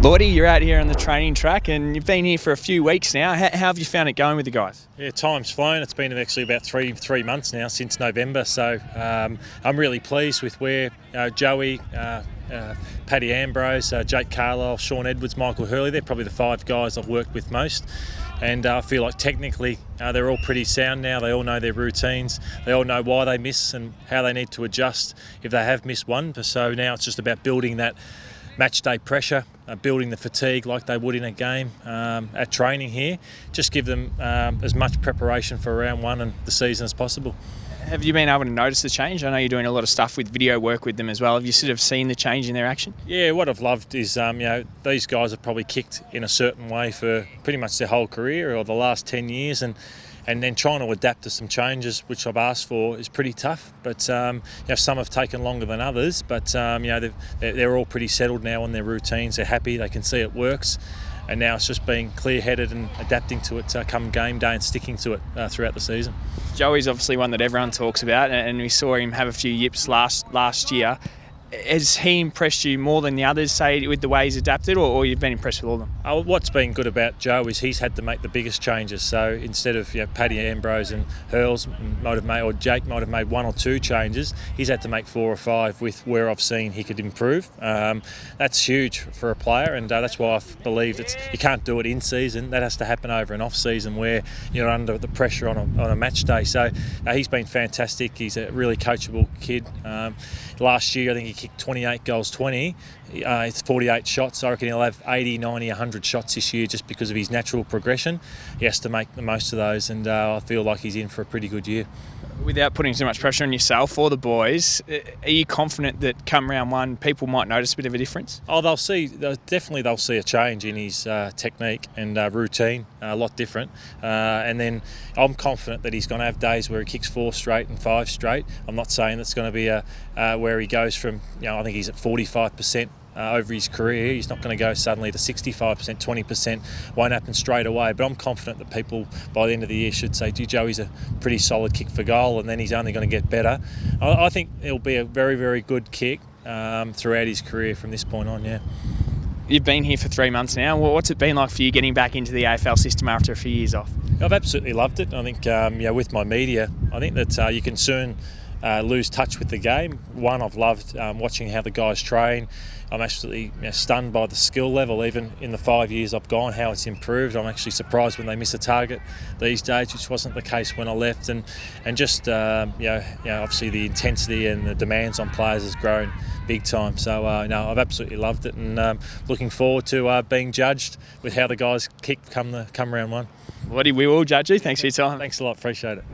Lloydie, you're out here on the training track and you've been here for a few weeks now. How have you found it going with the guys? Yeah, time's flown. It's been actually about three months now, since November. So I'm really pleased with where Joey, Paddy Ambrose, Jake Carlisle, Sean Edwards, Michael Hurley, they're probably the 5 guys I've worked with most. And I feel like technically they're all pretty sound now. They all know their routines. They all know why they miss and how they need to adjust if they have missed one. So now it's just about building that match day pressure, building the fatigue like they would in a game at training here. Just give them as much preparation for round one and the season as possible. Have you been able to notice the change? I know you're doing a lot of stuff with video work with them as well. Have you sort of seen the change in their action? Yeah, what I've loved is these guys have probably kicked in a certain way for pretty much their whole career or the last 10 years, and then trying to adapt to some changes which I've asked for is pretty tough. But some have taken longer than others. But they're all pretty settled now on their routines. They're happy. They can see it works. And now it's just being clear-headed and adapting to it come game day and sticking to it throughout the season. Joey's obviously one that everyone talks about, and we saw him have a few yips last year. Has he impressed you more than the others, say, with the way he's adapted, or you've been impressed with all of them? What's been good about Joe is he's had to make the biggest changes. So instead of Paddy Ambrose and Hurls or Jake might have made 1 or 2 changes, he's had to make 4 or 5 with where I've seen he could improve. That's huge for a player, and that's why I've believed you can't do it in season. That has to happen over an off season where you're under the pressure on a match day. So he's been fantastic. He's a really coachable kid. Last year I think he kicked 28 goals 20. It's 48 shots. I reckon he'll have 80, 90, 100 shots this year just because of his natural progression. He has to make the most of those, and I feel like he's in for a pretty good year. Without putting too much pressure on yourself or the boys, are you confident that come round one people might notice a bit of a difference? Oh, they'll see a change in his technique and routine, a lot different. And then I'm confident that he's going to have days where he kicks 4 straight and 5 straight. I'm not saying it's going to be where he goes from, I think he's at 45%. Over his career, he's not going to go suddenly to 65%, 20%. Won't happen straight away. But I'm confident that people by the end of the year should say, "Gee, Joey's a pretty solid kick for goal," and then he's only going to get better. I think it'll be a very, very good kick throughout his career from this point on. Yeah. You've been here for 3 months now. What's it been like for you getting back into the AFL system after a few years off? I've absolutely loved it. I think with my media, I think that you can soon lose touch with the game. One, I've loved watching how the guys train. I'm absolutely stunned by the skill level, even in the 5 years I've gone, how it's improved. I'm actually surprised when they miss a target these days, which wasn't the case when I left. And just obviously the intensity and the demands on players has grown big time. So I've absolutely loved it, and looking forward to being judged with how the guys kick come round one. We will judge you. Thanks for your time. Thanks a lot. Appreciate it.